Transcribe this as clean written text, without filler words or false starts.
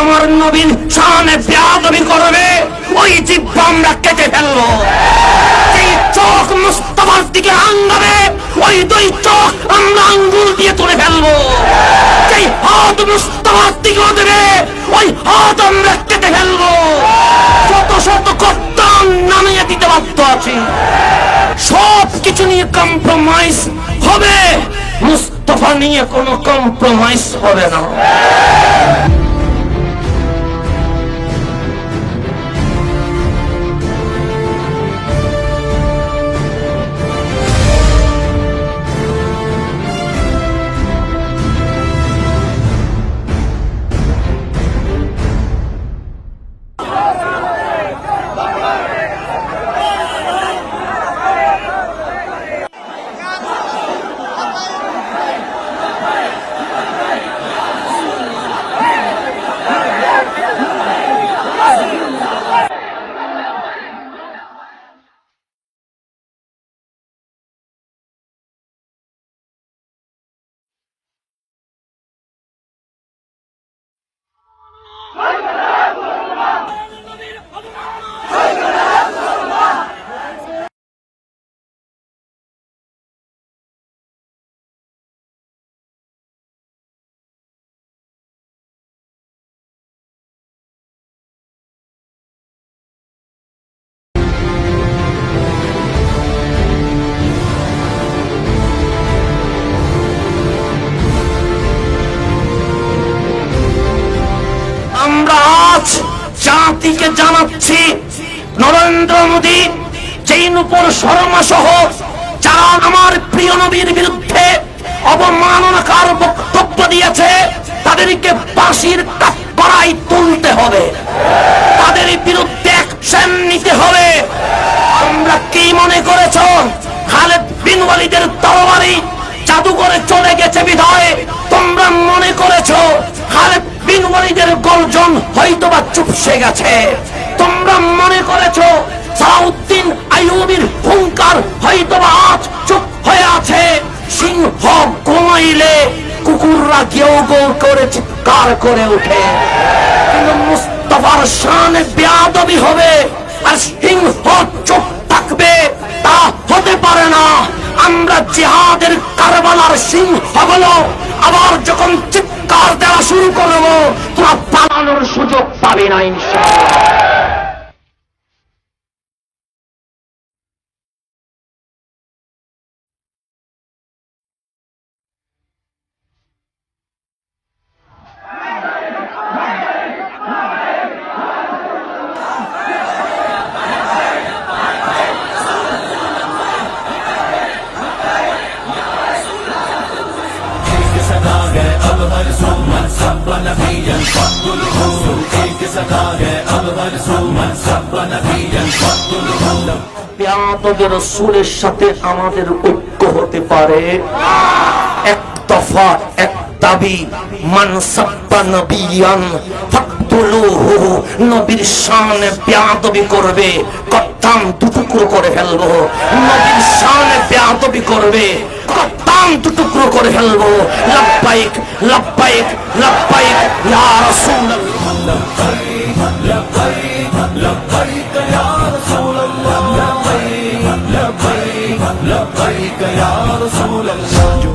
আমার নবীর শানে বেয়াদবি করবে, ওই জিহ্বা আমরা কেটে ফেলবো। যেই চোখ মুস্তাফার দিকে আঙ্গাবে, ওই দুই চোখ আমরা আঙ্গুল দিয়ে তুলে ফেলবো। যেই হাত মুস্তাফার দিকে দেবে, ওই হাত আমরা কেটে ফেলবো। শত শত কত্তান নামিয়ে দিতে বাধ্য আছি। সব কিছু নিয়ে কম্প্রোমাইজ হবে, মুস্তাফা নিয়ে কোনো কম্প্রোমাইজ হবে না। জাতিকে জানাচ্ছি, নরেন্দ্র মোদী, নূপুর শর্মা সহ যারা আমার প্রিয় নবীর বিরুদ্ধে অবমাননাকার বক্তব্য দিয়েছে, তাদেরকে ফাঁসির কাঠগড়ায় তুলতে হবে, তাদের বিরুদ্ধে অ্যাকশন নিতে হবে। আমরা কি মনে করেছ খালেদ বিন ওয়ালিদের তরবারি জাদুঘরে চলে গেছে বিধায় তোমরা মনে করেছো খালেদ বিন ওয়ালিদের গর্জন হয়তোবা চুপসে গেছে? তোমরা মনে করেছো সালাউদ্দিন আইয়ুবীর হুঙ্কার হয়তোবা আজ চুপ হয়ে আছে? সিংহ ঘুমাইলে কুকুররা গেও গেও করে চিৎকার করে ওঠে, কিন্তু মুস্তাফার শানে বেয়াদবি হবে আর সিংহ চুপ থাকবে? তা হতে পারে না। আমরা জিহাদের কারবালার সিংহগুলো আবার যখন চিৎকার দেওয়া শুরু করবো, তোমরা পালানোর সুযোগ পাবে না ইনশাআল্লাহ। রাসূলের সাথে আমাদের ঐক্য হতে পারে এক দফা এক দাবি, মান সাব্বা নবিয়ান ফাকতুলুহু, নবীর শানে বেয়াদবি করবে কত্তাম দুটুকরো করে ফেলবো। নবীর শানে বেয়াদবি করবে কত্তাম দুটুকরো করে ফেলবো। লাব্বাইক লাব্বাইক লাব্বাইক ইয়া রাসূলুল্লাহ, লাব্বাইক লাব্বাইক ইয়া রাসূলুল্লাহ, লাব্বাইক লাব্বাইক ইয়া রাসূলুল্লাহ।